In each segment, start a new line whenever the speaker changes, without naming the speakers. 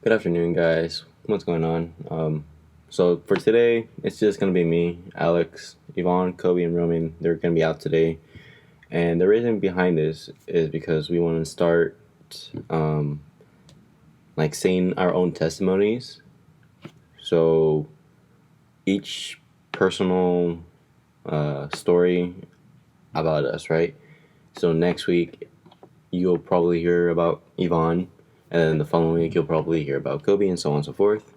Good afternoon, guys. What's going on? So for today, it's just gonna be me, Alex, Yvonne, Kobe, and Roman. They're gonna be out today, and the reason behind this is because we want to start, um, like saying our own testimonies. So each personal story about us, right? So next week, you'll probably hear about Yvonne, and then the following week, you'll probably hear about Kobe, and so on and so forth.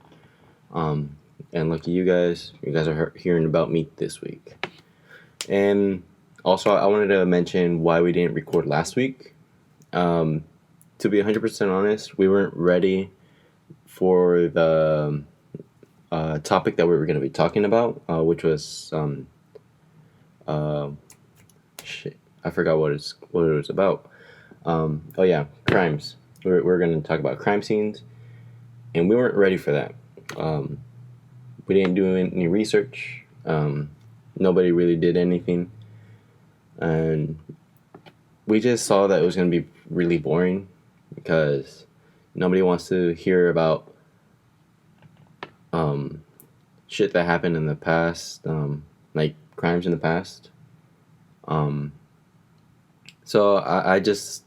Um, and lucky you guys are hearing about me this week. And also, I wanted to mention why we didn't record last week. Um, to be 100% honest, we weren't ready for the topic that we were going to be talking about, which was uh, shit. I forgot what it was about. Oh yeah, crimes. We're going to talk about crime scenes, and we weren't ready for that. Um, we didn't do any research. Nobody really did anything, and we just saw that it was going to be really boring because nobody wants to hear about um, shit that happened in the past, like crimes in the past. Um, so I just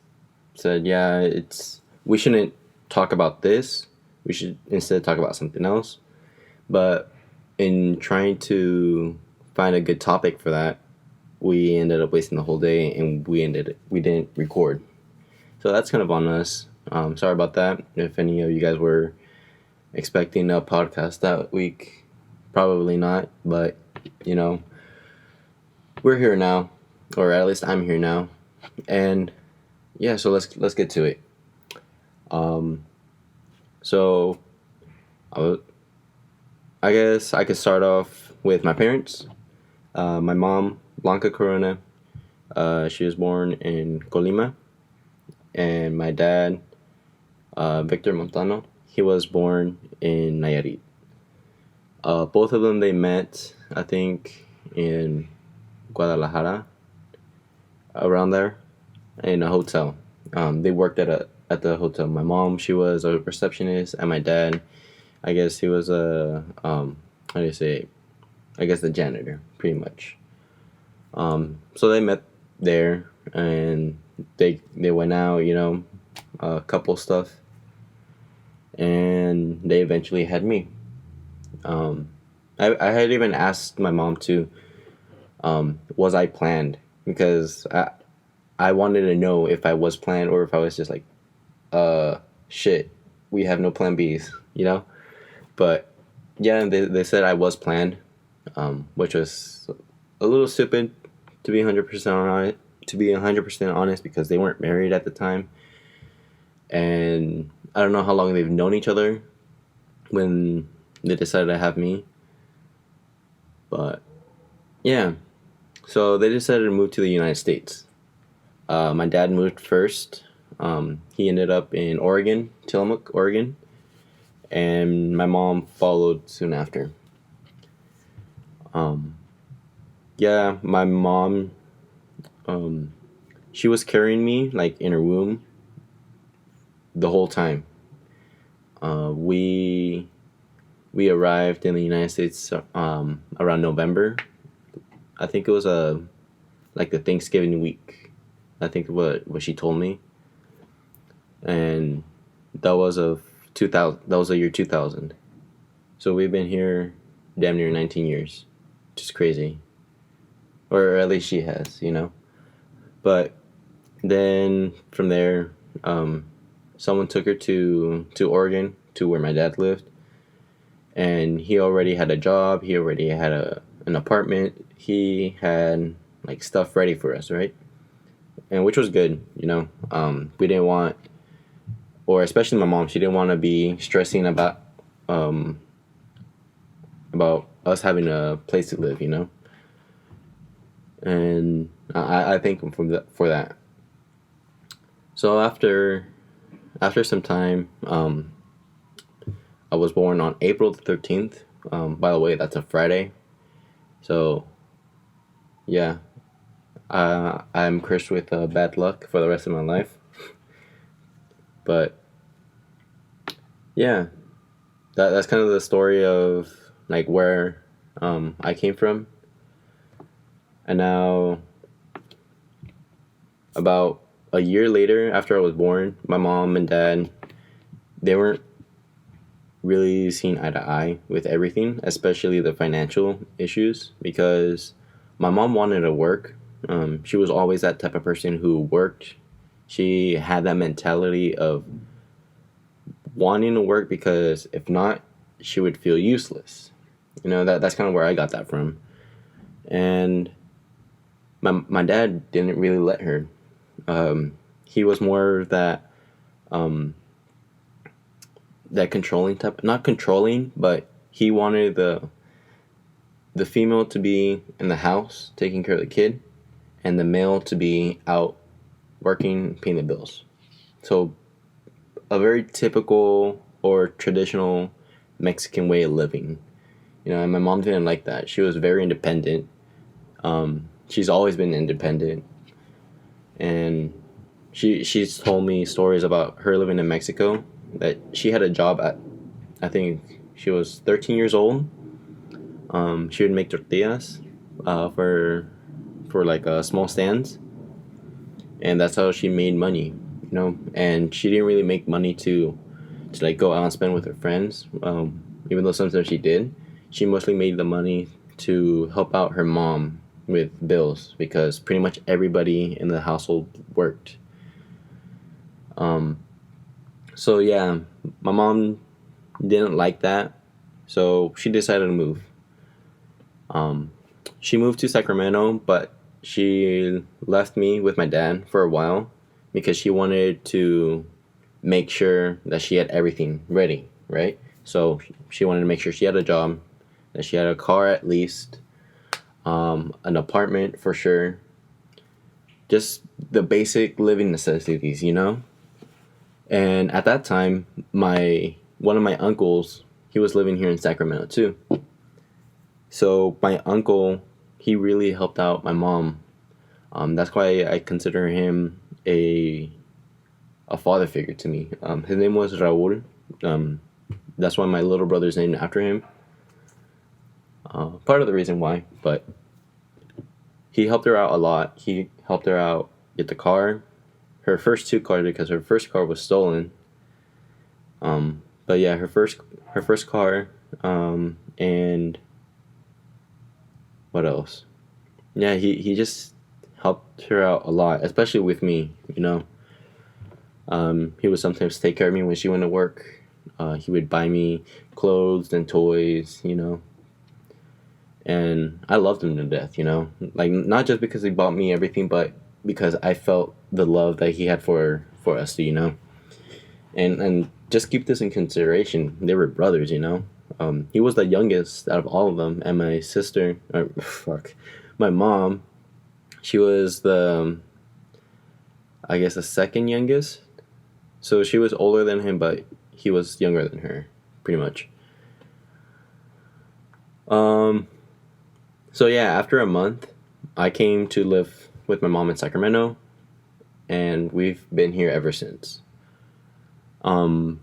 said, yeah, it's we shouldn't talk about this. We should instead talk about something else. But in trying to find a good topic for that, we ended up wasting the whole day, and we didn't record. So that's kind of on us. Sorry about that. If any of you guys were expecting a podcast that week, probably not. But you know, we're here now, or at least I'm here now, and yeah. So let's get to it. Um, so I, I guess I could start off with my parents. My mom, Blanca Corona. She was born in Colima, and my dad, Victor Montano. He was born in Nayarit. Both of them they met, I think, in Guadalajara, around there, in a hotel. They worked at the hotel. My mom, she was a receptionist, and my dad, I guess he was a how do you say? I guess the janitor, pretty much. So they met there, and they went out, a couple stuff, and they eventually had me. Um, I had even asked my mom too, was I planned? Because I wanted to know if I was planned or if I was just like, shit, we have no plan Bs, you know? But yeah, they said I was planned, which was a little stupid to be 100% honest, because they weren't married at the time. And I don't know how long they've known each other when they decided to have me. But yeah, so they decided to move to the United States. My dad moved first. He ended up in Oregon, Tillamook, Oregon, and my mom followed soon after. Um, yeah, my mom, she was carrying me like in her womb the whole time. We arrived in the United States around November. I think it was like the Thanksgiving week. I think what she told me, and that was of 2000. That was the year 2000. So we've been here damn near 19 years, just crazy. Or at least she has, you know. But then from there, someone took her to Oregon, to where my dad lived, and he already had a job. He already had an apartment. He had like stuff ready for us, right? And which was good, you know. We didn't want, or especially my mom, she didn't want to be stressing um, about us having a place to live, you know. And I thank him for that. So after some time, I was born on April the 13th. By the way, that's a Friday. So yeah, I'm cursed with bad luck for the rest of my life. But yeah, that's kind of the story of like where I came from. And now, about a year later, after I was born, my mom and dad, they weren't really seeing eye to eye with everything, especially the financial issues, because my mom wanted to work. She was always that type of person who worked. She had that mentality of wanting to work because if not, she would feel useless. That's kind of where I got that from. And my dad didn't really let her. He was more um, that controlling type, not controlling, but he wanted the female to be in the house taking care of the kid, and the male to be out working, paying the bills. So a very typical or traditional Mexican way of living. And my mom didn't like that. She was very independent. She's always been independent, and she's told me stories about her living in Mexico, that she had a job at, I think she was 13 years old. She would make tortillas for like small stands, and that's how she made money. And she didn't really make money to like go out and spend with her friends. Even though sometimes she did, she mostly made the money to help out her mom with bills, because pretty much everybody in the household worked. So yeah, my mom didn't like that, so she decided to move. She moved to Sacramento, but she left me with my dad for a while because she wanted to make sure that she had everything ready, right? So she wanted to make sure she had a job, that she had a car at least, an apartment for sure, just the basic living necessities. And at that time, one of my uncles, he was living here in Sacramento too. So my uncle, he really helped out my mom. That's why I consider him a father figure to me. His name was Raul. That's why my little brother's named after him. Part of the reason why, but he helped her out a lot. He helped her out get the car, her first two cars, because her first car was stolen. But yeah, her first car, and what else? Yeah, he just helped her out a lot, especially with me. He would sometimes take care of me when she went to work. He would buy me clothes and toys. And I loved him to death. Like, not just because he bought me everything, but because I felt the love that he had for us. And just keep this in consideration. They were brothers. He was the youngest out of all of them, and my sister, my mom, she was I guess, the second youngest. So she was older than him, but he was younger than her, pretty much. So yeah, after a month, I came to live with my mom in Sacramento, and we've been here ever since. And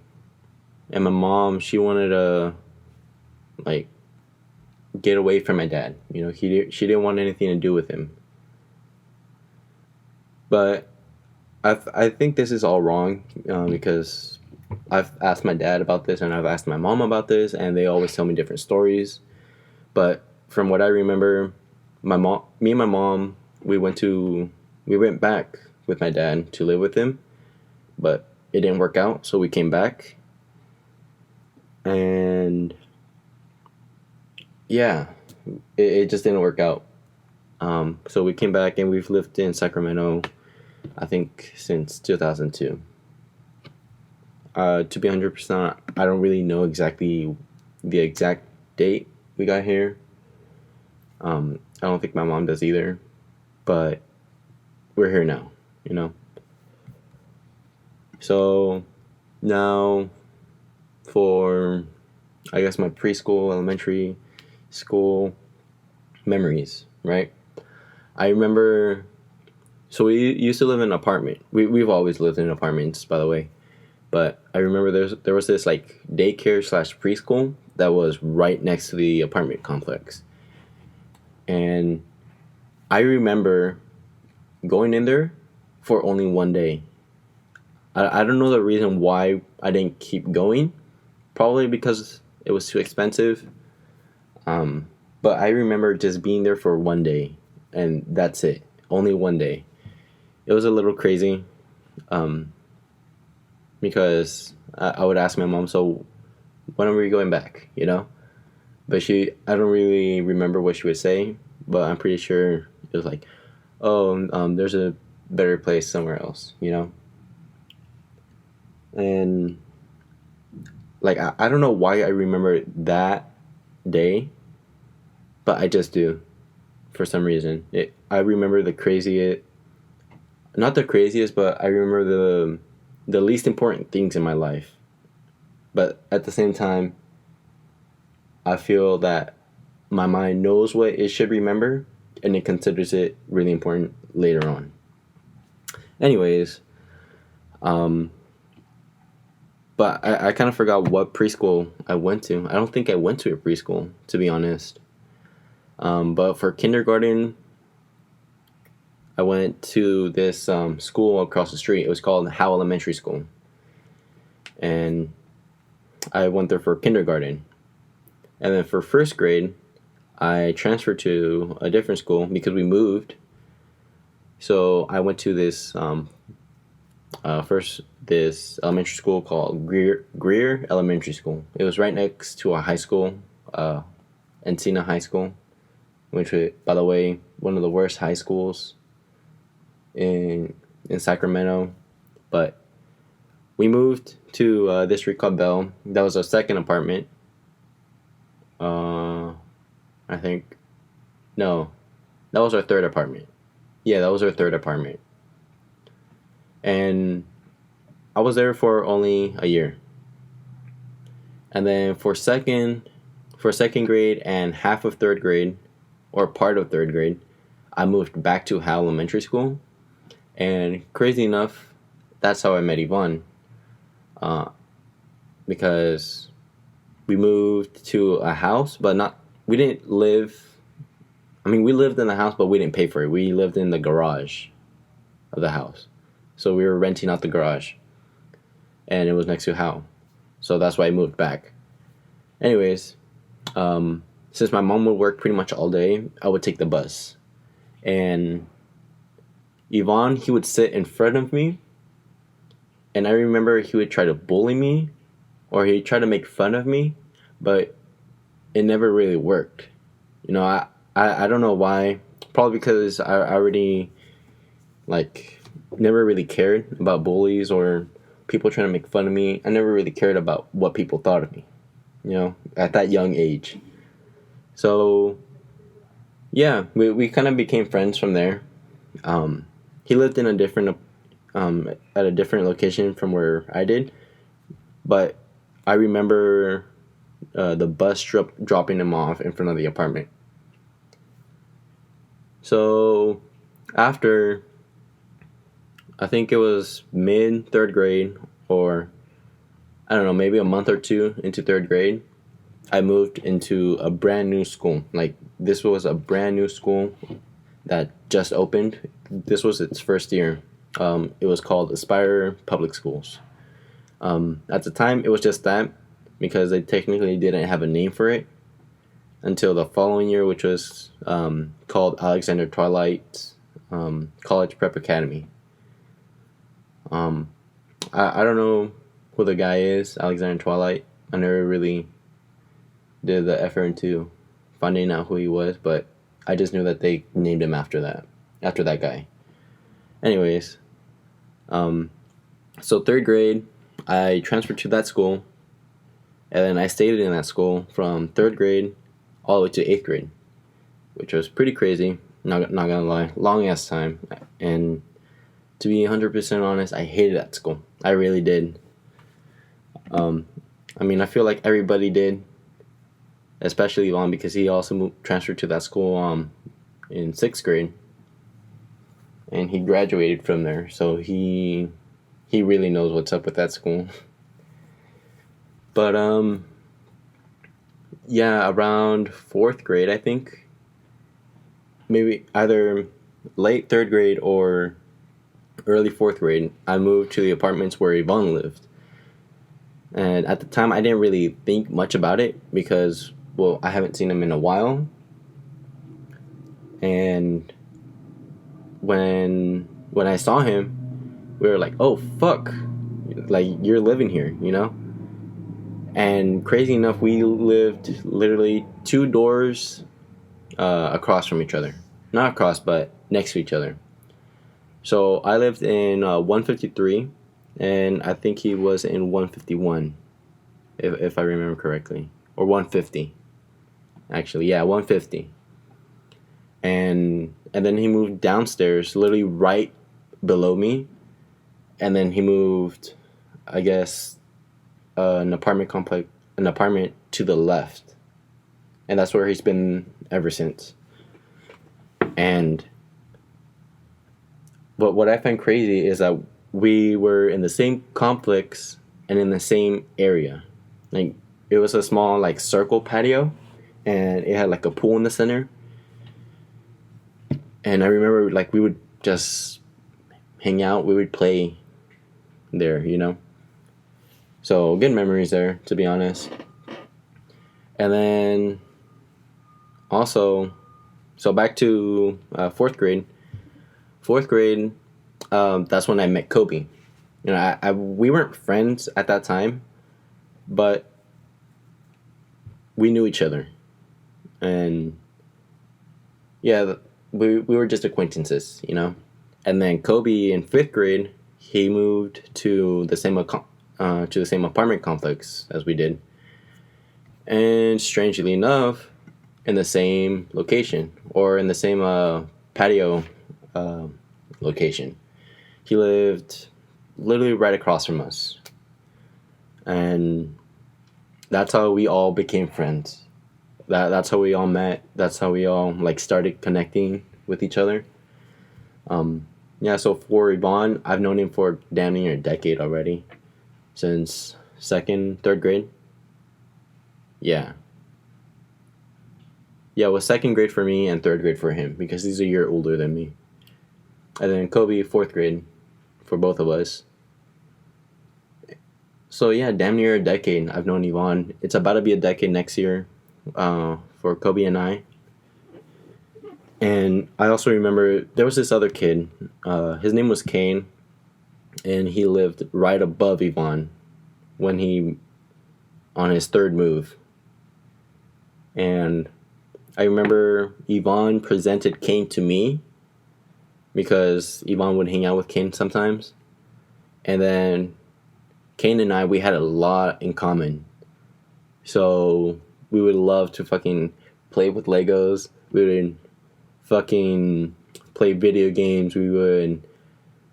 my mom, she wanted to like get away from my dad. She didn't want anything to do with him. But I think this is all wrong, because I've asked my dad about this and I've asked my mom about this, and they always tell me different stories. But from what I remember, me and my mom, we went back with my dad to live with him, but it didn't work out, so we came back. And yeah, it just didn't work out. So we came back, and we've lived in Sacramento, I think, since 2002. To be 100%, I don't really know exactly the exact date we got here. I don't think my mom does either, but we're here now. So now, for, I guess, my preschool, elementary school memories, right? I remember, so we used to live in an apartment. We've always lived in apartments, by the way. But I remember there was this like daycare slash preschool that was right next to the apartment complex, and I remember going in there for only one day. I don't know the reason why I didn't keep going. Probably because it was too expensive. But I remember just being there for one day, and that's it. Only one day. It was a little crazy, because I would ask my mom, "So, when are we going back?" You know. But I don't really remember what she would say, but I'm pretty sure it was like, "Oh, there's a better place somewhere else," you know. And like I don't know why I remember that day, but I just do, for some reason. I remember the craziest, not the craziest, but I remember the least important things in my life. But at the same time, I feel that my mind knows what it should remember, and it considers it really important later on. Anyways, but I kind of forgot what preschool I went to. I don't think I went to a preschool, to be honest. But for kindergarten, I went to this school across the street. It was called Howe Elementary School. And I went there for kindergarten. And then for first grade, I transferred to a different school because we moved. So I went to this this elementary school called Greer Elementary School. It was right next to a high school, Encina High School, which was, by the way, one of the worst high schools in Sacramento. But we moved to a district called Bell. That was our second apartment. I think, no, that was our third apartment. Yeah, that was our third apartment. And I was there for only a year. And then for second grade and half of third grade, or part of third grade, I moved back to Howe Elementary School. And crazy enough, that's how I met Yvonne. Because we moved to a house, but we didn't live, we lived in the house, but we didn't pay for it. We lived in the garage of the house. So we were renting out the garage. And it was next to Howe. So that's why I moved back. Anyways, since my mom would work pretty much all day, I would take the bus. And Yvonne, he would sit in front of me. And I remember he would try to bully me, or he'd try to make fun of me, but it never really worked. You know, I don't know why. Probably because I already, never really cared about bullies or people trying to make fun of me. I never really cared about what people thought of me, you know, at that young age. So, yeah, we kind of became friends from there. He lived in a different, at a different location from where I did, but I remember the bus dropping him off in front of the apartment. So, after, I think it was mid third grade, or I don't know, maybe a month or two into third grade, I moved into a brand new school. This was a brand new school that just opened. This was its first year. It was called Aspire Public Schools. At the time, it was just that, because they technically didn't have a name for it until the following year, which was called Alexander Twilight College Prep Academy. I don't know who the guy is, Alexander Twilight. I never really did the effort into finding out who he was, but I just knew that they named him after that guy. Anyways, so third grade, I transferred to that school, and then I stayed in that school from third grade all the way to eighth grade, which was pretty crazy. Not gonna lie, long ass time. And to be 100% honest, I hated that school. I really did. I feel like everybody did, especially Yvonne, because he also transferred to that school in sixth grade, and he graduated from there. So he he really knows what's up with that school. But yeah, around fourth grade, I think, maybe either late third grade or early fourth grade, I moved to the apartments where Yvonne lived. And at the time, I didn't really think much about it because, well, I haven't seen him in a while. And when I saw him, we were like, oh, fuck. Like, you're living here, you know? And crazy enough, we lived literally 2 doors across from each other. Not across, but next to each other. So I lived in 153, and I think he was in 151, if I remember correctly. Or 150. Actually, yeah, 150. And then he moved downstairs, literally right below me. And then he moved, I guess, an apartment to the left, and that's where he's been ever since. And but what I find crazy is that we were in the same complex and in the same area. Like, it was a small like circle patio, and it had like a pool in the center. And I remember like we would just hang out, we would play there, you know. So good memories there, to be honest. And then also, so back to fourth grade. Fourth grade, that's when I met Kobe. You know, we weren't friends at that time, but we knew each other, and yeah, we were just acquaintances, you know. And then Kobe in fifth grade, he moved to the same apartment complex as we did, and strangely enough, in the same location, or in the same patio location. He lived literally right across from us, and that's how we all became friends. That's how we all met. That's how we all like started connecting with each other. Yeah, so for Yvonne, I've known him for damn near a decade already, since third grade. Yeah. Yeah, it was second grade for me and third grade for him because he's a year older than me. And then Kobe, fourth grade for both of us. So yeah, damn near a decade I've known Yvonne. It's about to be a decade next year for Kobe and I. And I also remember there was this other kid. His name was Kane, and he lived right above Yvonne on his third move. And I remember Yvonne presented Kane to me because Yvonne would hang out with Kane sometimes. And then Kane and I, we had a lot in common. So we would love to fucking play with Legos. We would fucking play video games. We would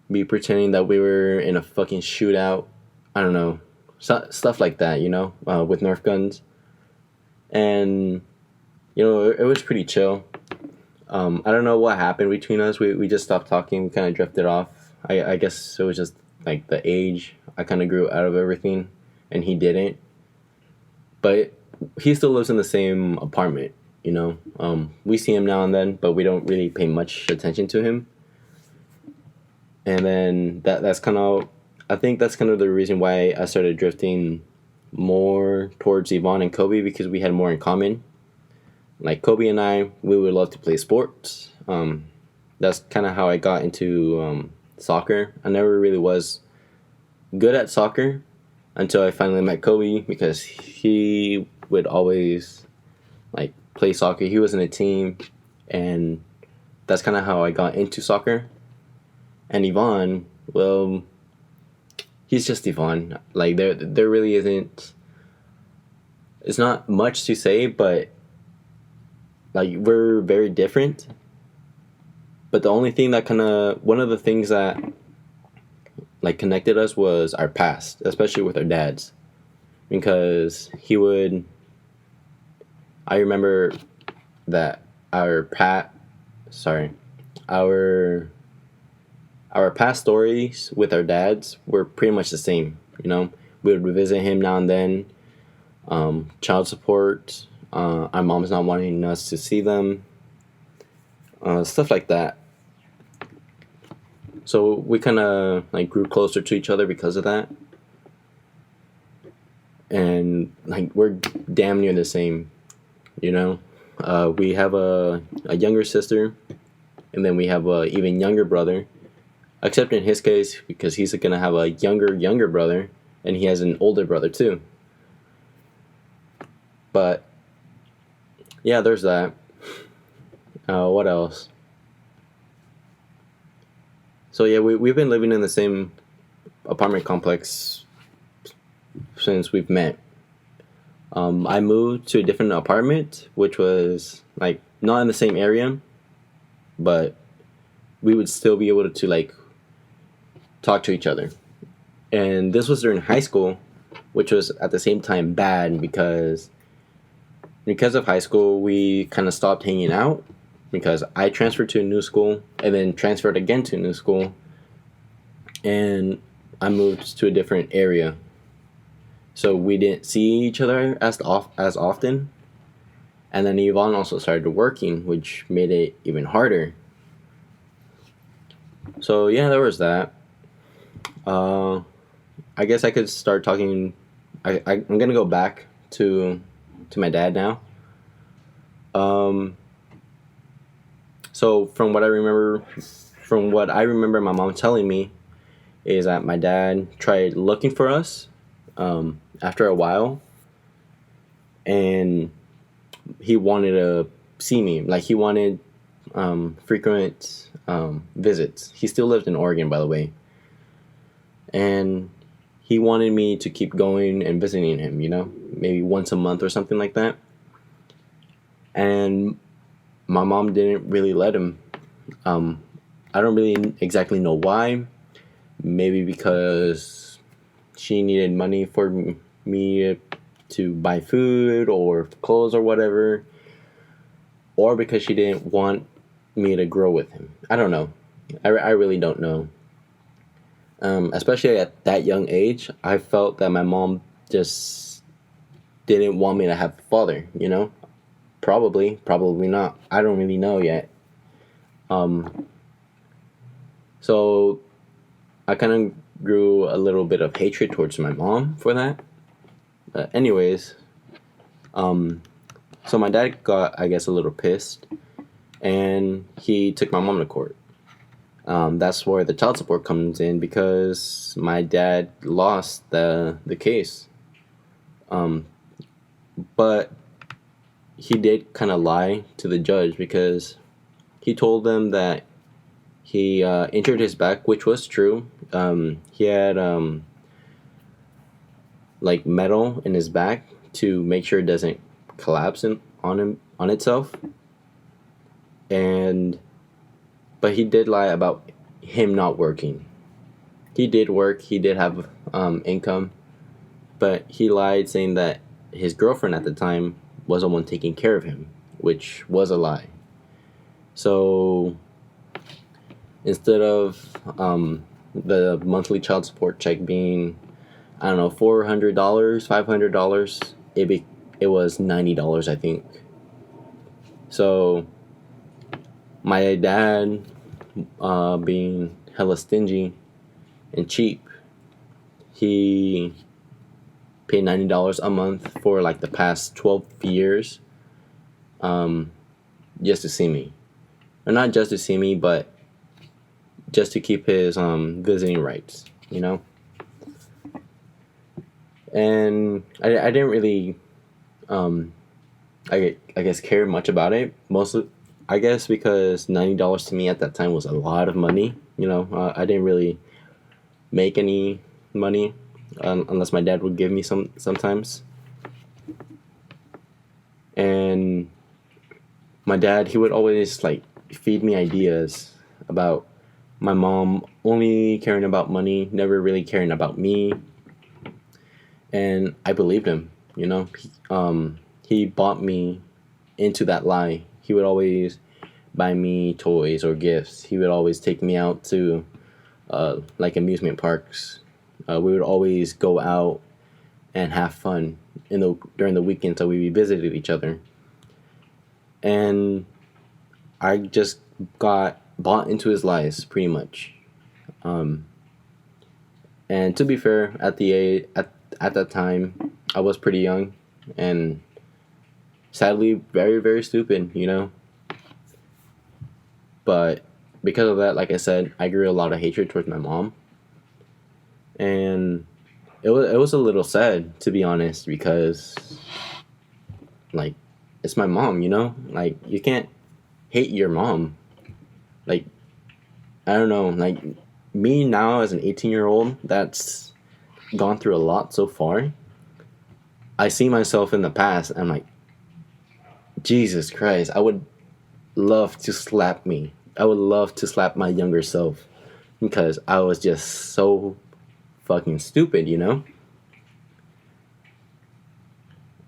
be pretending that we were in a fucking shootout. I don't know. Stuff like that, you know, with Nerf guns. And, you know, it was pretty chill. I don't know what happened between us. We just stopped talking. We kind of drifted off. I guess it was just like the age. I kind of grew out of everything, and he didn't. But he still lives in the same apartment, you know. We see him now and then, but we don't really pay much attention to him. And then that's kind of, I think that's kind of the reason why I started drifting more towards Yvonne and Kobe, because we had more in common. Like Kobe and I, we would love to play sports. That's kind of how I got into soccer. I never really was good at soccer until I finally met Kobe, because he would always like play soccer. He was in a team, and that's kind of how I got into soccer. And Yvonne, well, he's just Yvonne. Like there really isn't. It's not much to say, but like we're very different. But the only thing that one of the things that like connected us was our past, especially with our dads, because I remember that our our past stories with our dads were pretty much the same. We would visit him now and then. Child support. Our mom's not wanting us to see them. Stuff like that. So we kind of like grew closer to each other because of that. And like we're damn near the same. We have a younger sister, and then we have a even younger brother. Except in his case, because he's gonna have a younger brother, and he has an older brother too. But yeah, there's that. What else? So yeah, we've been living in the same apartment complex since we've met. I moved to a different apartment, which was like not in the same area, but we would still be able to like talk to each other. And this was during high school, which was at the same time bad because of high school we kind of stopped hanging out because I transferred to a new school and then transferred again to a new school, and I moved to a different area. So we didn't see each other as often. And then Yvonne also started working, which made it even harder. So yeah, there was that. I guess I could start talking. I'm gonna go back to my dad now. So from what I remember my mom telling me is that my dad tried looking for us after a while, and he wanted to see me. Like he wanted frequent visits. He still lived in Oregon, by the way, and he wanted me to keep going and visiting him. Maybe once a month or something like that. And my mom didn't really let him. I don't really exactly know why. Maybe because she needed money for me to buy food or clothes or whatever. Or because she didn't want me to grow with him. I don't know. I really don't know. Especially at that young age, I felt that my mom just didn't want me to have a father, Probably not. I don't really know yet. So I kind of grew a little bit of hatred towards my mom for that. But anyways, so my dad got, I guess, a little pissed, and he took my mom to court. That's where the child support comes in because my dad lost the case. But he did kind of lie to the judge because he told them that he injured his back, which was true. He had like metal in his back to make sure it doesn't collapse on itself. But he did lie about him not working. He did work. He did have income, but he lied saying that his girlfriend at the time was the one taking care of him, which was a lie. So instead of the monthly child support check being, I don't know, $400, $500, it was $90, I think. So my dad, being hella stingy and cheap, he paid $90 a month for like the past 12 years, just to see me. Or not just to see me, but just to keep his visiting rights, And I didn't really, I guess, care much about it. Mostly, I guess, because $90 to me at that time was a lot of money. I didn't really make any money unless my dad would give me sometimes. And my dad, he would always like feed me ideas about my mom only caring about money, never really caring about me. And I believed him, He bought me into that lie. He would always buy me toys or gifts. He would always take me out to like amusement parks. We would always go out and have fun during the weekends that we visited each other. And I just got bought into his lies pretty much. Um, and to be fair, at that time, I was pretty young and sadly very very stupid, you know. But because of that, like I said, I grew a lot of hatred towards my mom, and it was a little sad, to be honest, because like it's my mom, you know. Like you can't hate your mom. Like I don't know, like me now as an 18-year-old that's gone through a lot so far. I see myself in the past. And I'm like, Jesus Christ, I would love to slap me. I would love to slap my younger self because I was just so fucking stupid, you know?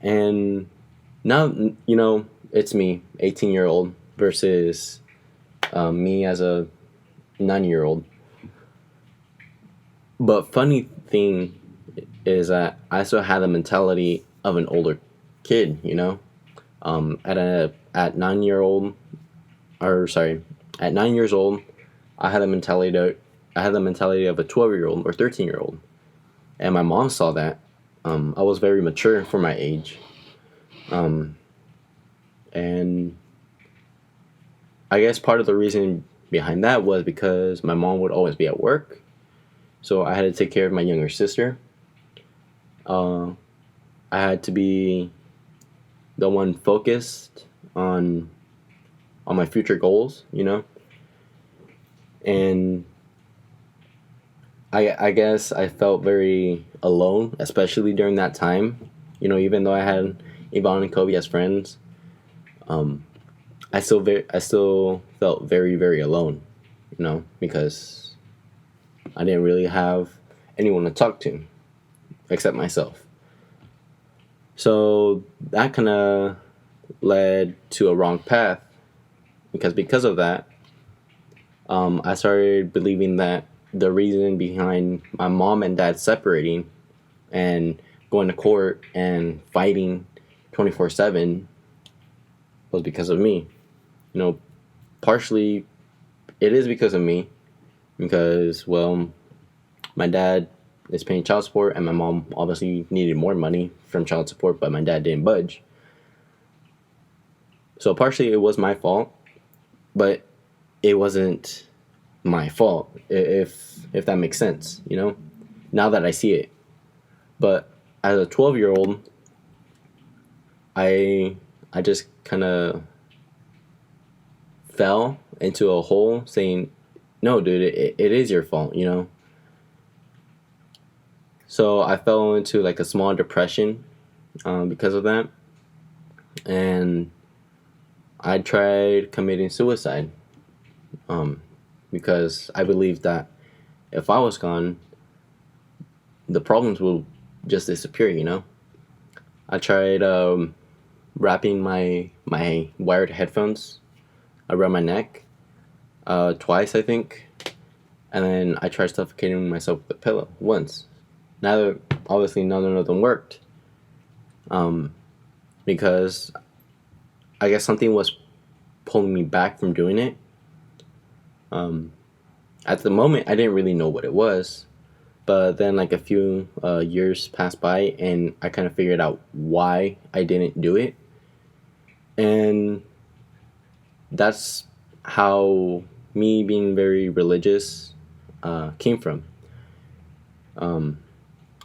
And now, you know, it's me, 18-year-old, versus me as a 9-year-old. But funny thing is that I still had the mentality of an older kid, you know? At 9-year-old, or sorry, at 9 years old, I had the mentality of a 12-year-old or 13-year-old, and my mom saw that. I was very mature for my age, and I guess part of the reason behind that was because my mom would always be at work, so I had to take care of my younger sister. Uh, I had to be the one focused on my future goals, you know, and I guess I felt very alone, especially during that time. You know, even though I had Yvonne and Kobe as friends, um, I still felt very very alone. You know, because I didn't really have anyone to talk to except myself. So that kind of led to a wrong path because of that, I started believing that the reason behind my mom and dad separating and going to court and fighting 24/7 was because of me. You know, partially it is because of me because, well, my dad is paying child support and my mom obviously needed more money from child support, but my dad didn't budge. So partially it was my fault, but it wasn't my fault, if that makes sense, you know, now that I see it. But as a 12-year-old, I just kind of fell into a hole saying, no dude, it is your fault, you know. So I fell into like a small depression because of that, and I tried committing suicide, because I believed that if I was gone, the problems will just disappear, you know. I tried wrapping my wired headphones around my neck twice, I think, and then I tried suffocating myself with a pillow once. Obviously, none of them worked, because I guess something was pulling me back from doing it. At the moment, I didn't really know what it was, but then like a few years passed by, and I kind of figured out why I didn't do it, and that's how me being very religious came from.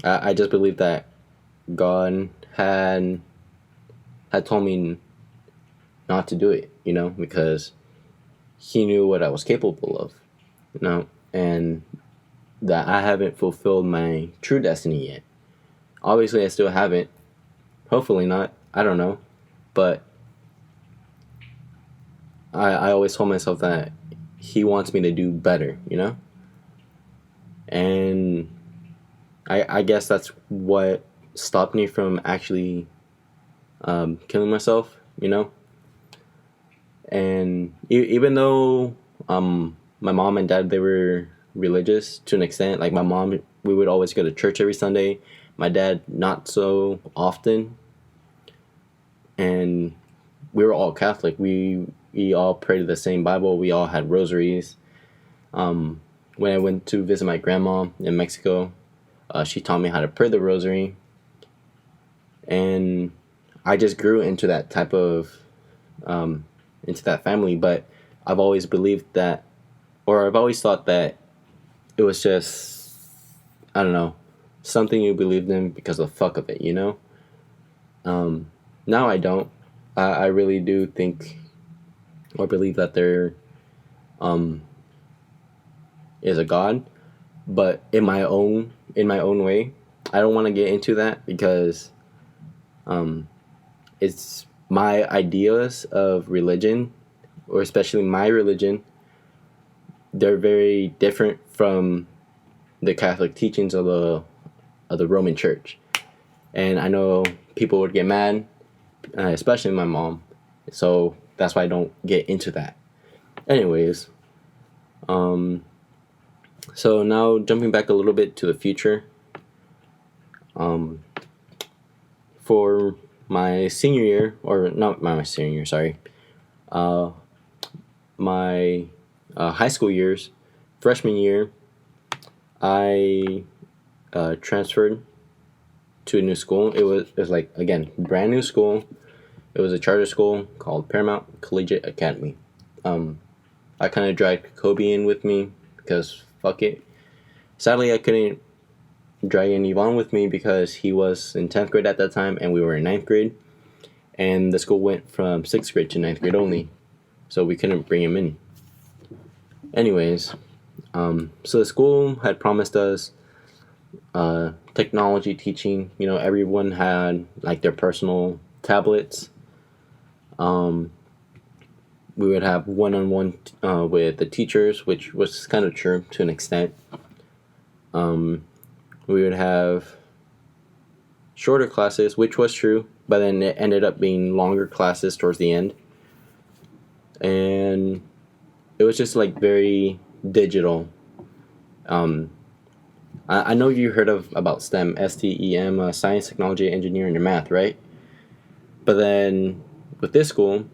I just believe that God had told me not to do it, you know, because He knew what I was capable of, you know, and that I haven't fulfilled my true destiny yet. Obviously, I still haven't. Hopefully not. I don't know. But I always told myself that He wants me to do better, you know? And I guess that's what stopped me from actually killing myself, you know? And even though my mom and dad, they were religious to an extent. Like my mom, we would always go to church every Sunday. My dad, not so often. And we were all Catholic. We all prayed the same Bible. We all had rosaries. When I went to visit my grandma in Mexico, she taught me how to pray the rosary. And I just grew into that type of, into that family. But I've always believed that, or I've always thought that it was just, I don't know, something you believed in because of the fuck of it, you know? Now I don't. I really do think or believe that there is a God, but in my own way. I don't want to get into that because it's my ideas of religion, or especially my religion. They're very different from the Catholic teachings of the Roman Church, and I know people would get mad, especially my mom. So that's why I don't get into that. Anyways, so now jumping back a little bit to the future. For my senior year, or not my senior year, sorry. My high school years, freshman year, I transferred to a new school. It was like, again, brand new school. It was a charter school called Paramount Collegiate Academy. I kind of dragged Kobe in with me because fuck it. Sadly, I couldn't drag in Yvonne with me because he was in 10th grade at that time and we were in 9th grade. And the school went from 6th grade to 9th grade only. So we couldn't bring him in. Anyways, so the school had promised us technology teaching. You know, everyone had like their personal tablets. We would have one-on-one with the teachers, which was kind of true to an extent. We would have shorter classes, which was true, but then it ended up being longer classes towards the end. And it was just like very digital. I know you heard about STEM, STEM, science, technology, engineering, and math, right? But then with this school,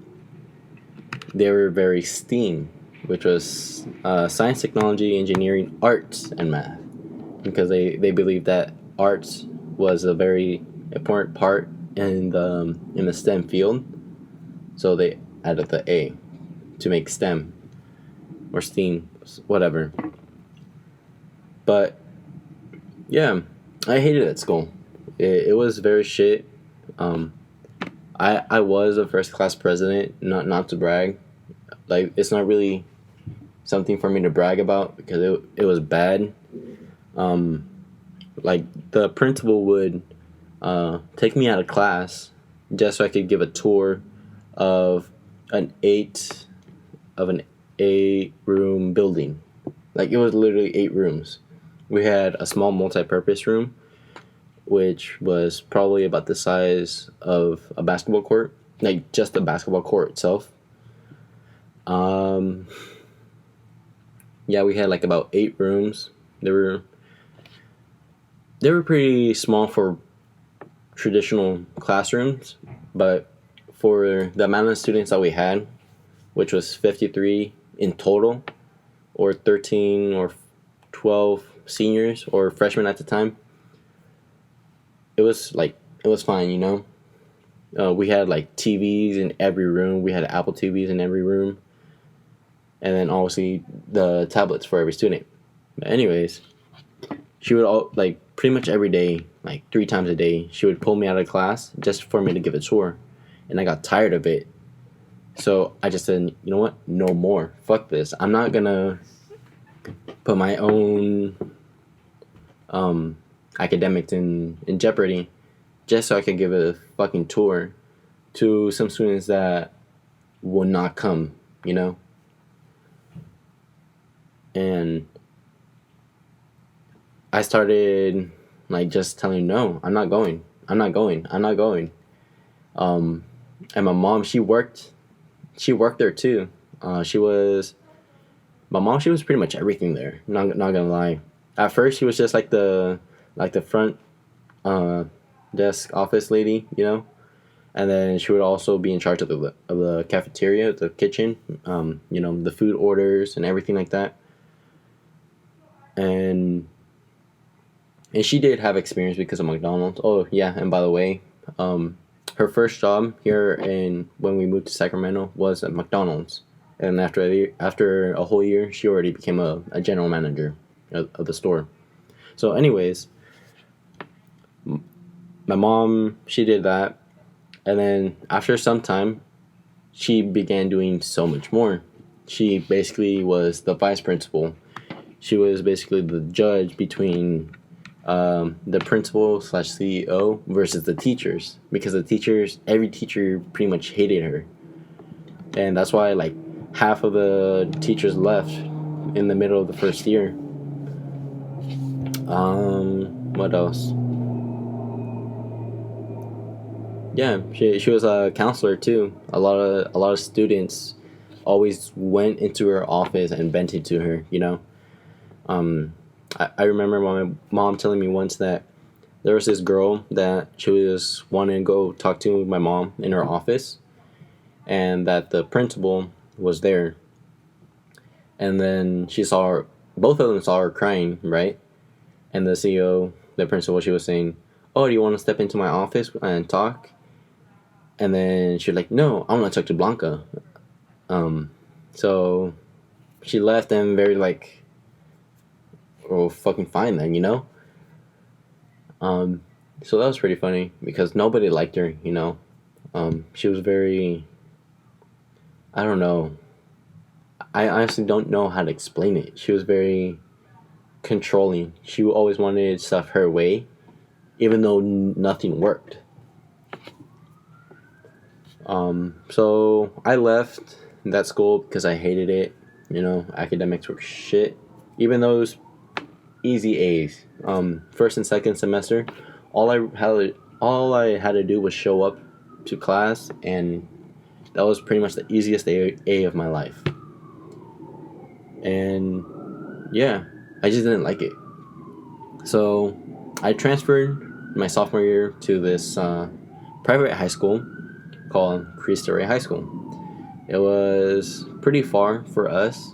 they were very STEAM, which was science, technology, engineering, arts, and math, because they believed that arts was a very important part in the STEM field, so they added the A to make STEM or STEAM, whatever. But yeah, I hated that school. It was very shit. I was a first class president, not to brag. Like, it's not really something for me to brag about because it was bad. Like, the principal would take me out of class just so I could give a tour of an 8-room building. Like, it was literally 8 rooms. We had a small multi-purpose room, which was probably about the size of a basketball court, like just the basketball court itself. Yeah, we had like about 8 rooms. They were pretty small for traditional classrooms, but for the amount of students that we had, which was 53 in total, or 13 or 12 seniors or freshmen at the time, it was fine, you know. We had like TVs in every room. We had Apple TVs in every room, and then obviously the tablets for every student. But anyways, she would pretty much every day, like 3 times a day, she would pull me out of class just for me to give a tour, and I got tired of it. So I just said, you know what? No more. Fuck this. I'm not gonna put my own academics in jeopardy just so I could give a fucking tour to some students that will not come, you know? And I started like just telling, no, I'm not going. I'm not going. I'm not going. And my mom, she worked there too. She was my mom, she was pretty much everything there. Not gonna lie. At first, she was just like the front uh, desk office lady, you know. And then she would also be in charge of the cafeteria, the kitchen, you know, the food orders and everything like that. And she did have experience because of McDonald's. Oh yeah, and by the way, um, her first job here in when we moved to Sacramento was at McDonald's, and after a whole year, she already became a general manager of the store. So, anyways, my mom, she did that, and then after some time, she began doing so much more. She basically was the vice principal. She was basically the judge between the principal slash CEO versus the teachers, because every teacher pretty much hated her, and that's why like half of the teachers left in the middle of the first year. What else? Yeah, she was a counselor too. A lot of students always went into her office and vented to her. You know, um, I remember my mom telling me once that there was this girl that she was wanting to go talk to my mom in her office, and that the principal was there, and then both of them saw her crying, right? And the CEO, the principal, she was saying, "Oh, do you want to step into my office and talk?" And then she was like, "No, I want to talk to Blanca." Um, so she left and very like, "Oh, fucking fine then," you know. Um, so that was pretty funny because nobody liked her, you know. She was very, I don't know. I honestly don't know how to explain it. She was very controlling. She always wanted stuff her way, even though nothing worked. So I left that school because I hated it. You know, academics were shit. Even though it was easy A's. First and second semester, all I had to do was show up to class, and that was pretty much the easiest A of my life. And yeah, I just didn't like it. So I transferred my sophomore year to this private high school called Cristo Rey High School. It was pretty far for us,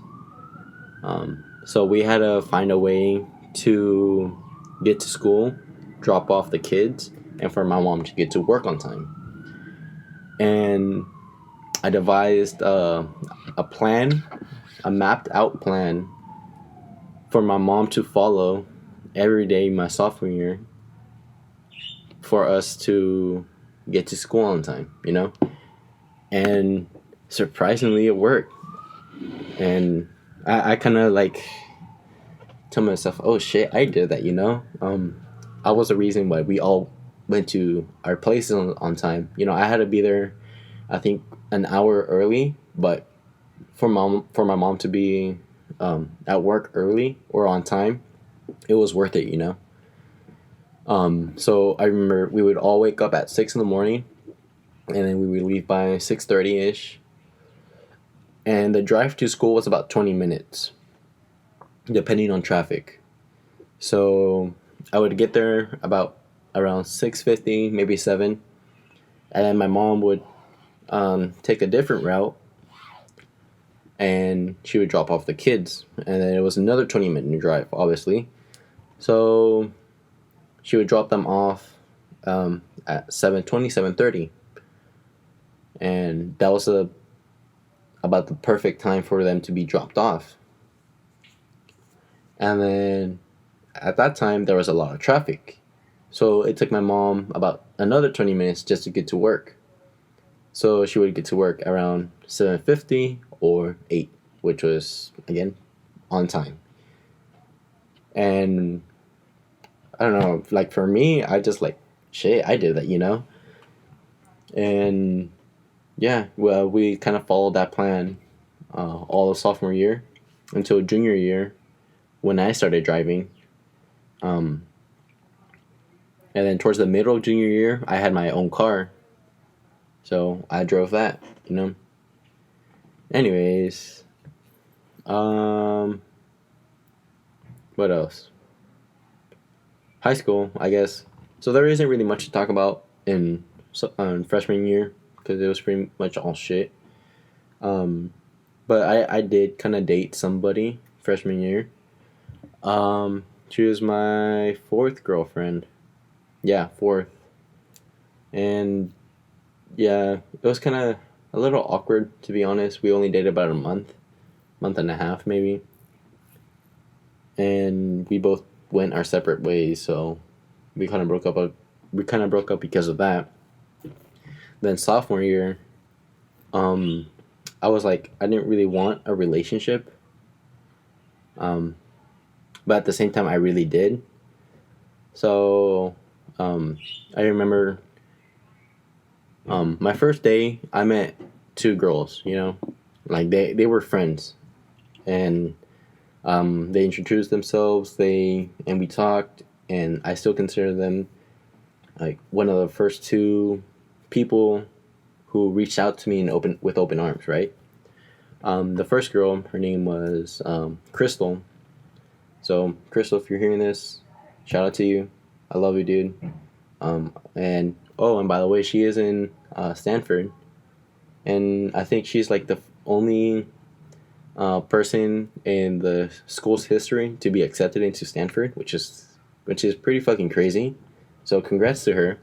so we had to find a way to get to school, drop off the kids, and for my mom to get to work on time. And I devised a plan, a mapped out plan for my mom to follow every day my sophomore year for us to get to school on time, you know? And surprisingly, it worked. And I kind of like tell myself, oh shit, I did that, you know? I was the reason why we all went to our places on time. You know, I had to be there, I think, an hour early, but for my mom to be at work early or on time, it was worth it, you know? So I remember we would all wake up at 6 in the morning, and then we would leave by 6:30ish. And the drive to school was about 20 minutes, depending on traffic. So I would get there about around 6:50, maybe 7, and then my mom would take a different route, and she would drop off the kids, and then it was another 20-minute drive, obviously. So she would drop them off at 7:20, 7:30, and that was about the perfect time for them to be dropped off. And then at that time there was a lot of traffic, so it took my mom about another 20 minutes just to get to work. So she would get to work around 7:50 or 8, which was again on time. And I don't know, like for me, I just like shit, I did that, you know. And yeah, well, we kind of followed that plan all of sophomore year until junior year when I started driving. Um, and then towards the middle of junior year, I had my own car, so I drove that, you know. Anyways, Um, what else? High school, I guess. So there isn't really much to talk about in freshman year because it was pretty much all shit. Um, but I did kind of date somebody freshman year. She was my fourth girlfriend. Yeah, fourth. And yeah, it was kind of a little awkward to be honest. We only dated about a month and a half maybe, and we both went our separate ways. So we kind of broke up. We kind of broke up because of that. Then sophomore year, um, I was like, I didn't really want a relationship, um, but at the same time, I really did. So I remember my first day, I met two girls. You know, like they were friends, and they introduced themselves. And we talked, and I still consider them like one of the first two people who reached out to me in open arms. Right. The first girl, her name was Crystal. So Crystal, if you're hearing this, shout out to you. I love you, dude. And oh, and by the way, she is in Stanford, and I think she's like the only person in the school's history to be accepted into Stanford, which is pretty fucking crazy. So congrats to her.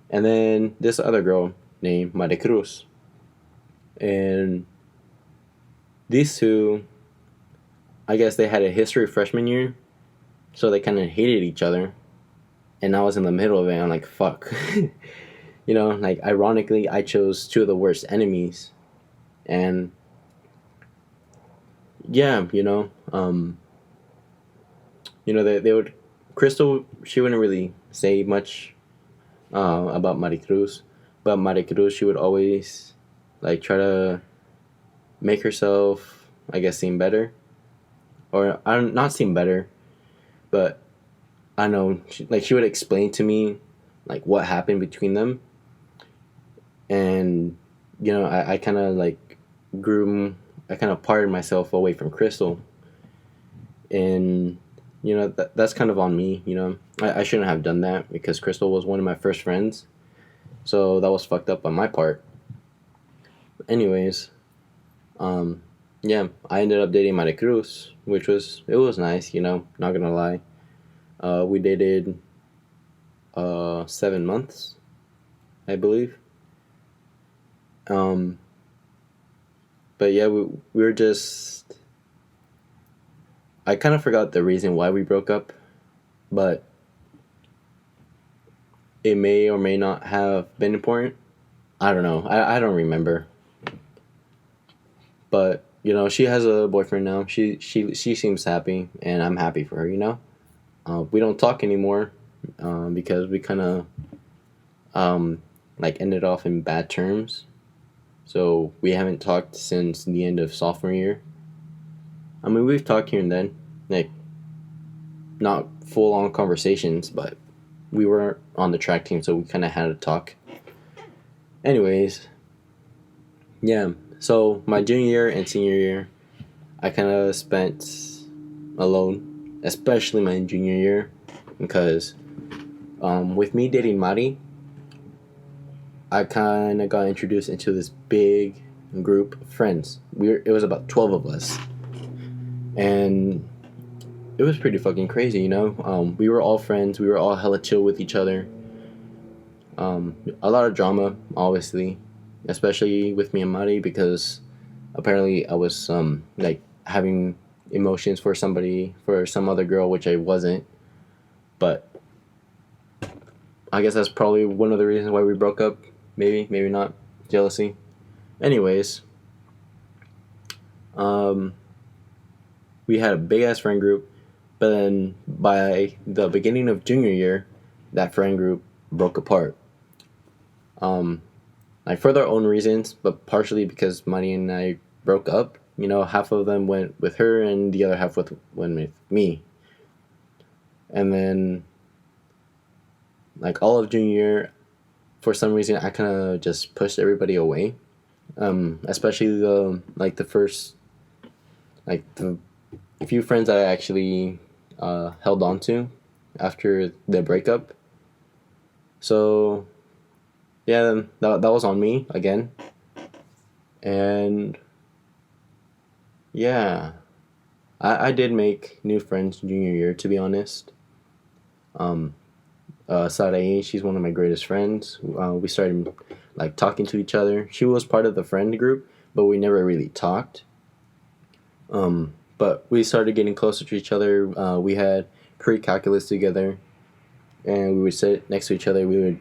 And then this other girl named Maricruz, and these two, I guess they had a history freshman year, so they kind of hated each other, and I was in the middle of it. I'm like, fuck. Like ironically, I chose two of the worst enemies, and yeah, they would. Crystal, she wouldn't really say much about Maricruz, but Maricruz, she would always like try to make herself, I guess, seem better, or I don't not seem better, but I know she would explain to me like what happened between them, and I kind of like grew. I kind of parted myself away from Crystal, and that's kind of on me. I shouldn't have done that because Crystal was one of my first friends, so that was fucked up on my part. But anyways, yeah, I ended up dating Maricruz, which was nice. Not gonna lie. We dated 7 months, I believe. Um, but yeah, we were just. I kind of forgot the reason why we broke up, but it may or may not have been important. I don't know. I don't remember. But she has a boyfriend now. She seems happy, and I'm happy for her. We don't talk anymore because we kind of like ended off in bad terms. So we haven't talked since the end of sophomore year. I mean, we've talked here and then, like not full on conversations, but we were on the track team, so we kind of had a talk. Anyways, yeah. So my junior year and senior year, I kind of spent alone, especially my junior year, because with me dating Mari, I kind of got introduced into this big group of friends. It was about 12 of us, and it was pretty fucking crazy. We were all friends. We were all hella chill with each other. A lot of drama, obviously, especially with me and Mari, because apparently I was like having emotions for some other girl, which I wasn't. But I guess that's probably one of the reasons why we broke up. Maybe not. Jealousy. Anyways, we had a big ass friend group, but then by the beginning of junior year, that friend group broke apart. Like for their own reasons, but partially because Mari and I broke up. Half of them went with her, and the other half went with me. And then, like all of junior year, for some reason, I kind of just pushed everybody away. Especially the first like the few friends that I actually held on to after the breakup. So yeah, that was on me again. And yeah, I did make new friends junior year, to be honest. Um, Sarai, she's one of my greatest friends. We started like talking to each other. She was part of the friend group, but we never really talked. But we started getting closer to each other. We had pre-calculus together, and we would sit next to each other. We would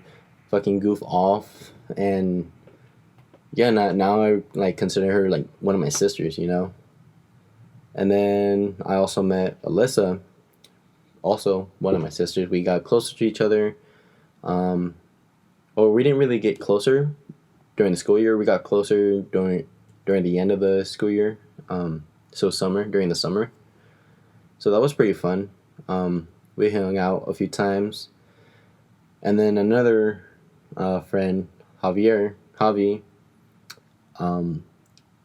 fucking goof off, and yeah, now I like consider her like one of my sisters, you know. And then I also met Alyssa, also one of my sisters. We got closer to each other. Um, or we didn't really get closer during the school year. We got closer during the end of the school year. So during the summer. So that was pretty fun. We hung out a few times, and then another friend, Javi.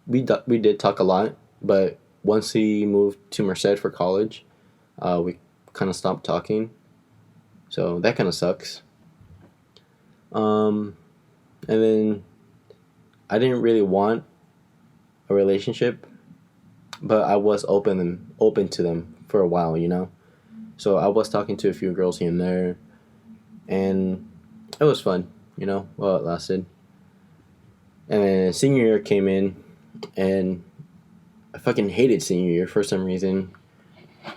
We did talk a lot, but once he moved to Merced for college, we kind of stopped talking. So that kind of sucks. And then I didn't really want a relationship, but I was open to them for a while, you know. So I was talking to a few girls here and there, and it was fun, you know, while it lasted. And then senior year came in, and I fucking hated senior year for some reason.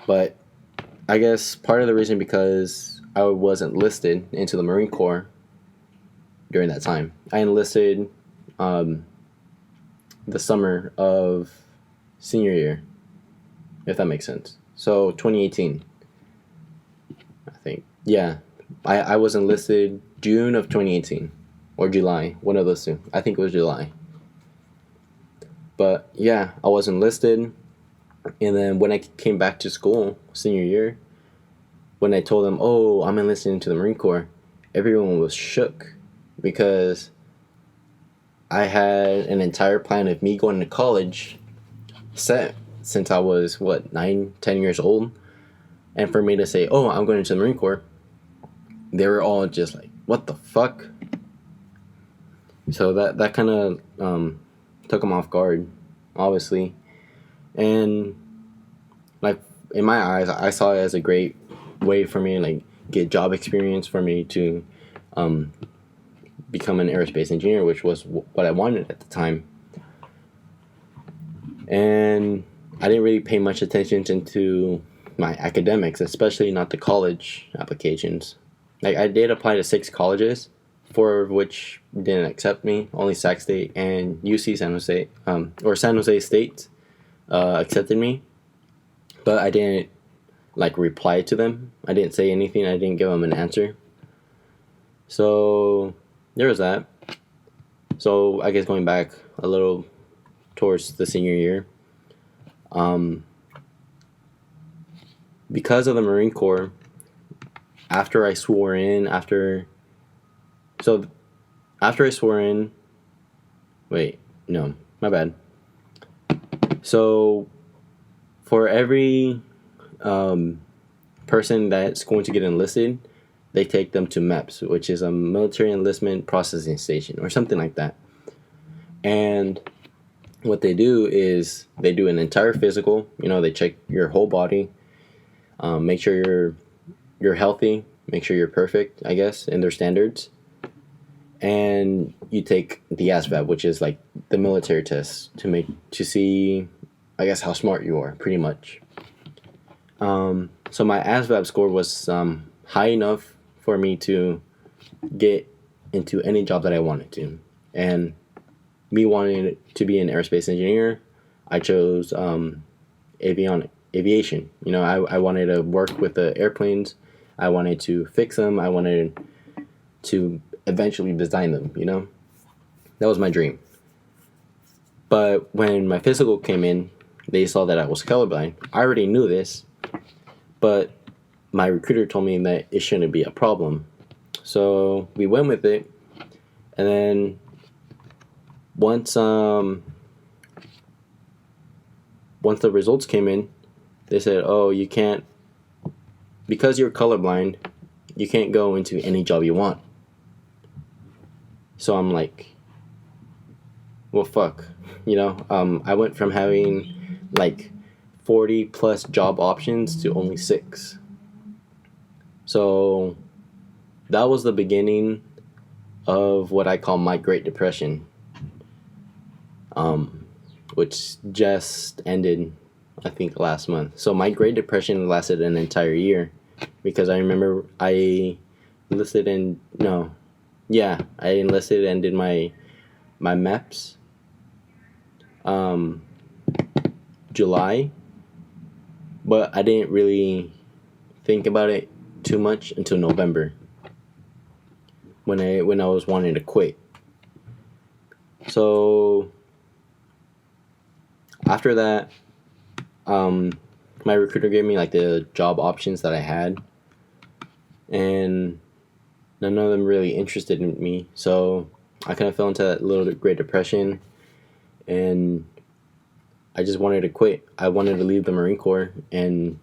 But I guess part of the reason because I wasn't listed into the Marine Corps during that time. I enlisted the summer of senior year, if that makes sense. So 2018, I think. Yeah, I was enlisted June of 2018 or July, one of those two. I think it was July. But yeah, I was enlisted, and then when I came back to school senior year, when I told them, "Oh, I'm enlisted into the Marine Corps," everyone was shook because I had an entire plan of me going to college set since I was 9, 10 years old, and for me to say, "Oh, I'm going into the Marine Corps," they were all just like, "What the fuck?" So that kind of took them off guard, obviously, and like in my eyes, I saw it as a great way for me to like get job experience, for me to become an aerospace engineer, which was what I wanted at the time. And I didn't really pay much attention into my academics, especially not the college applications. Like I did apply to 6 colleges, 4 of which didn't accept me. Only Sac State and UC San Jose, or San Jose State, accepted me. But I didn't like reply to them. I didn't say anything. I didn't give them an answer. So there was that. So I guess going back a little towards the senior year, because of the Marine Corps, after I swore in, after I swore in, wait, no, my bad. So for every person that's going to get enlisted, they take them to MEPS, which is a military enlistment processing station or something like that. And what they do is they do an entire physical. You know, they check your whole body, make sure you're healthy, make sure you're perfect, I guess, in their standards. And you take the ASVAB, which is like the military test to see, I guess, how smart you are, pretty much. So my ASVAB score was high enough for me to get into any job that I wanted to. And me wanting to be an aerospace engineer, I chose aviation. You know, I wanted to work with the airplanes. I wanted to fix them. I wanted to eventually design them, you know? That was my dream. But when my physical came in, they saw that I was colorblind. I already knew this, but my recruiter told me that it shouldn't be a problem. So we went with it, and then once once the results came in, they said, oh, you can't, because you're colorblind, you can't go into any job you want. So I'm like, well, fuck. I went from having like 40 plus job options to only 6. So that was the beginning of what I call my Great Depression, which just ended, I think, last month. So my Great Depression lasted an entire year, because I remember I enlisted and did my MEPS July, but I didn't really think about it too much until November, when I was wanting to quit. So after that, my recruiter gave me like the job options that I had, and none of them really interested in me. So I kind of fell into that little Great Depression, and I just wanted to quit. I wanted to leave the Marine Corps and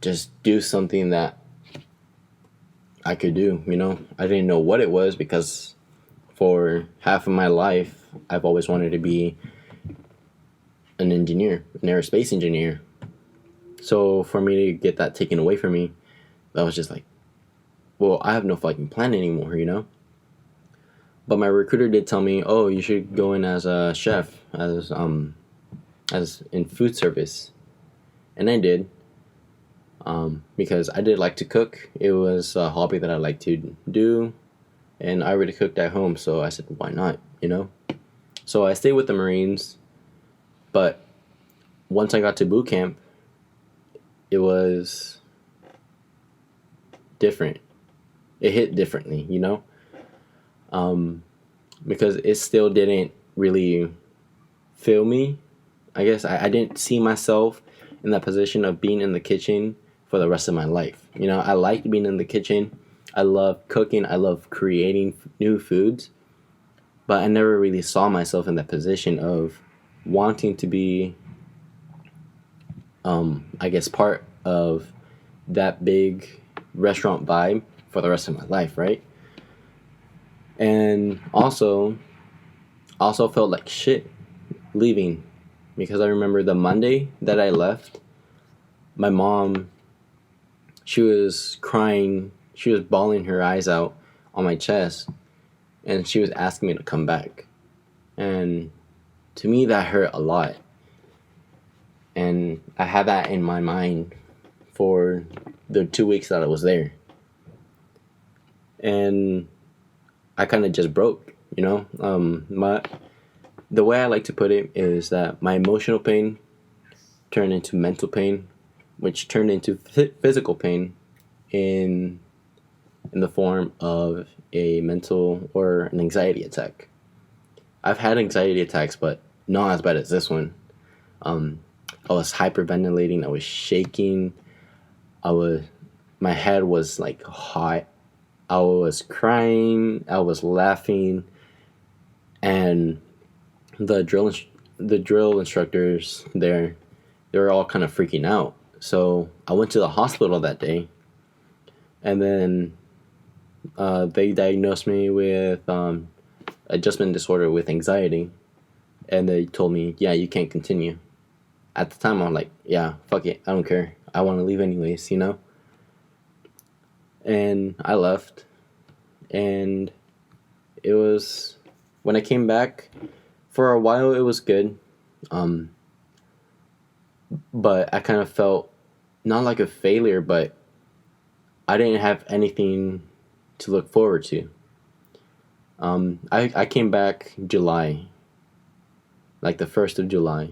just do something that I could do, I didn't know what it was, because for half of my life, I've always wanted to be an engineer, an aerospace engineer. So for me to get that taken away from me, that was just like, well, I have no fucking plan anymore, But my recruiter did tell me, oh, you should go in as a chef, as in food service. And I did. Because I did like to cook. It was a hobby that I liked to do, and I already cooked at home, so I said, why not, So I stayed with the Marines, but once I got to boot camp, it was different. It hit differently, because it still didn't really fill me. I guess I didn't see myself in that position of being in the kitchen for the rest of my life. I liked being in the kitchen. I love cooking. I love creating new foods. But I never really saw myself in that position of wanting to be, I guess, part of that big restaurant vibe for the rest of my life, right? And also felt like shit leaving, because I remember the Monday that I left, my mom, she was crying. She was bawling her eyes out on my chest, and she was asking me to come back. And to me, that hurt a lot. And I had that in my mind for the 2 weeks that I was there. And I kind of just broke, the way I like to put it is that my emotional pain turned into mental pain, which turned into physical pain in the form of a mental or an anxiety attack. I've had anxiety attacks, but not as bad as this one. I was hyperventilating. I was shaking. My head was like hot. I was crying. I was laughing, and the drill instructors there, they were all kind of freaking out. So I went to the hospital that day, and then they diagnosed me with adjustment disorder with anxiety, and they told me, yeah, you can't continue. At the time, I'm like, yeah, fuck it, I don't care. I want to leave anyways, And I left, and it was, when I came back, for a while it was good, but I kind of felt not like a failure, but I didn't have anything to look forward to. I came back July, like the 1st of July,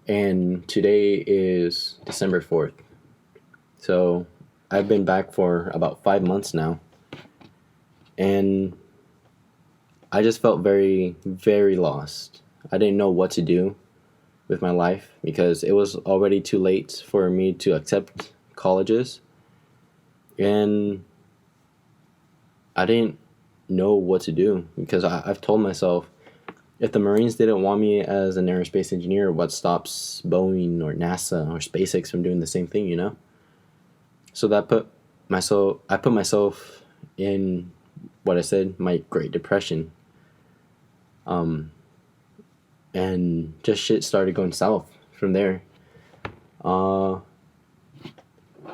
and today is December 4th. So I've been back for about 5 months now, and I just felt very, very lost. I didn't know what to do with my life, because it was already too late for me to accept colleges, and I didn't know what to do, because I've told myself, if the Marines didn't want me as an aerospace engineer, what stops Boeing or NASA or SpaceX from doing the same thing, you know? So I put myself in what I said, my Great Depression. Um, and just shit started going south from there. Uh,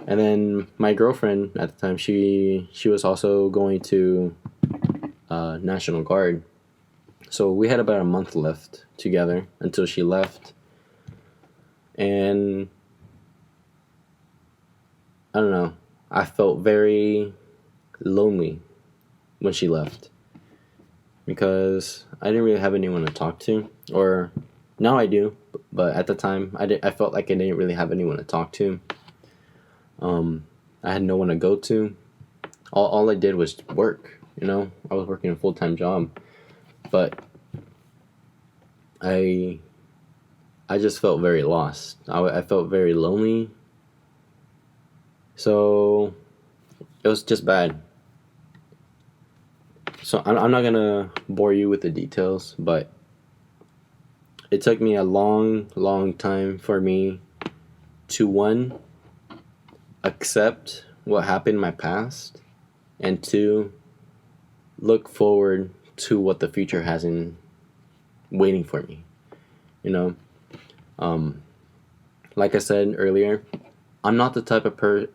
and then my girlfriend at the time, she was also going to National Guard. So we had about a month left together until she left. And I don't know, I felt very lonely when she left because I didn't really have anyone to talk to. Or now I do, but at the time I felt like I didn't really have anyone to talk to. I had no one to go to. All I did was work, you know? I was working a full-time job. But I just felt very lost. I felt very lonely. So it was just bad. So I'm not going to bore you with the details, but it took me a long, long time for me to, one, accept what happened in my past, and two, look forward to what the future has in waiting for me. You know, like I said earlier, I'm not the type of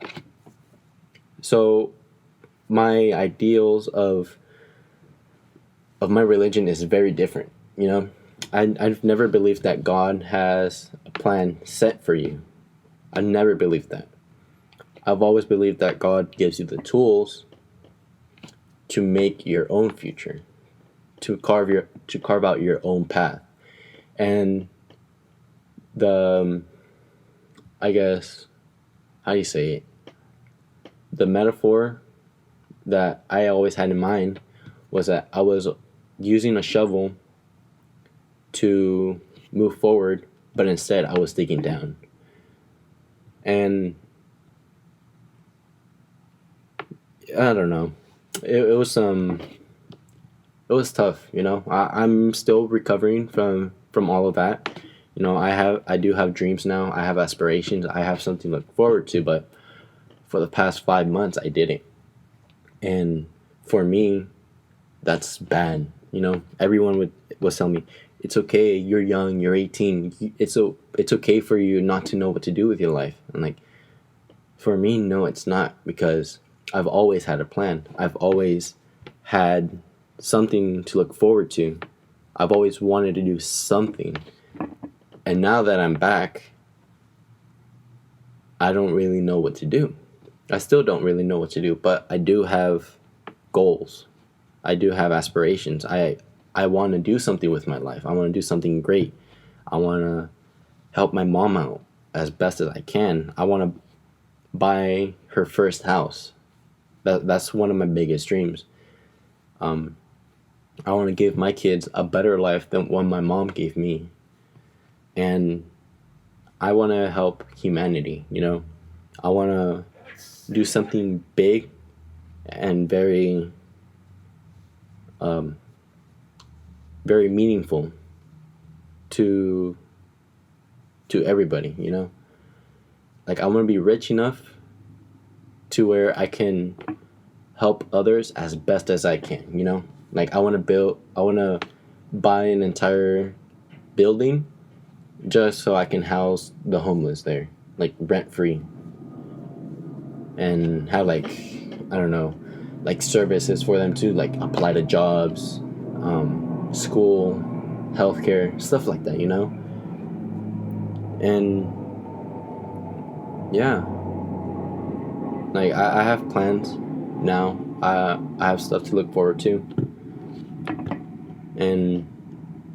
so my ideals of my religion is very different. You know, I've never believed that God has a plan set for you. I never believed that. I've always believed that God gives you the tools to make your own future, to carve out your own path. And the I guess, how do you say it? The metaphor that I always had in mind was that I was using a shovel to move forward, but instead I was digging down. And I don't know. It was it was tough, you know. I'm still recovering from all of that. You know, I do have dreams now. I have aspirations. I have something to look forward to, but for the past 5 months I didn't. And for me, that's bad. You know, everyone was telling me, it's okay, you're young, you're 18. It's okay for you not to know what to do with your life. And like, for me, no, it's not, because I've always had a plan. I've always had something to look forward to. I've always wanted to do something. And now that I'm back, I don't really know what to do. I still don't really know what to do, but I do have goals. I do have aspirations. I want to do something with my life. I want to do something great. I want to help my mom out as best as I can. I want to buy her first house. That's one of my biggest dreams. I want to give my kids a better life than one my mom gave me. And I want to help humanity, you know. I want to do something big and very very meaningful to everybody, you know. Like, I want to be rich enough to where I can help others as best as I can, you know. Like, I want to buy an entire building just so I can house the homeless there, like rent free, and have, like, I don't know, like services for them to like apply to jobs, school, healthcare, stuff like that, you know. And yeah, like I have plans now. I have stuff to look forward to, and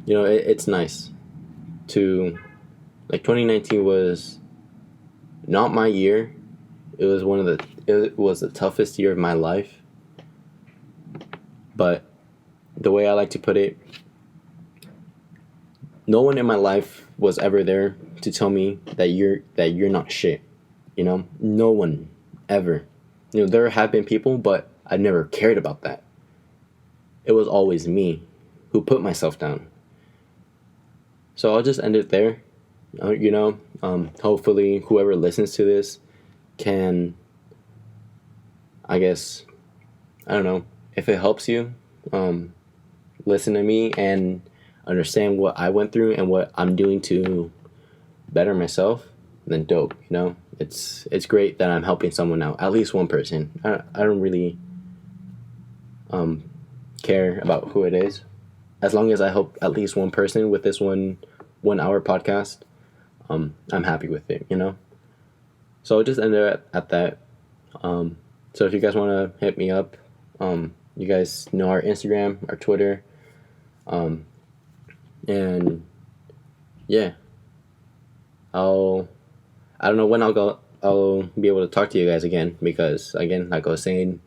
you know, it's nice to, like, 2019 was not my year. It was the toughest year of my life. But the way I like to put it, no one in my life was ever there to tell me that you're not shit. You know, no one ever. You know, there have been people, but I never cared about that. It was always me who put myself down. So I'll just end it there. Hopefully whoever listens to this can, I guess, I don't know, if it helps you, listen to me and understand what I went through and what I'm doing to better myself, then dope. It's great that I'm helping someone out, at least one person. I don't really care about who it is, as long as I help at least one person with this 1 hour podcast. I'm happy with it. So I'll just end it at that. So if you guys want to hit me up, you guys know our Instagram, our Twitter, and yeah, I don't know when I'll be able to talk to you guys again, because again, like I was saying,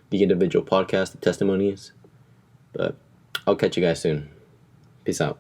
the individual podcast, the testimonies. But I'll catch you guys soon. Peace out.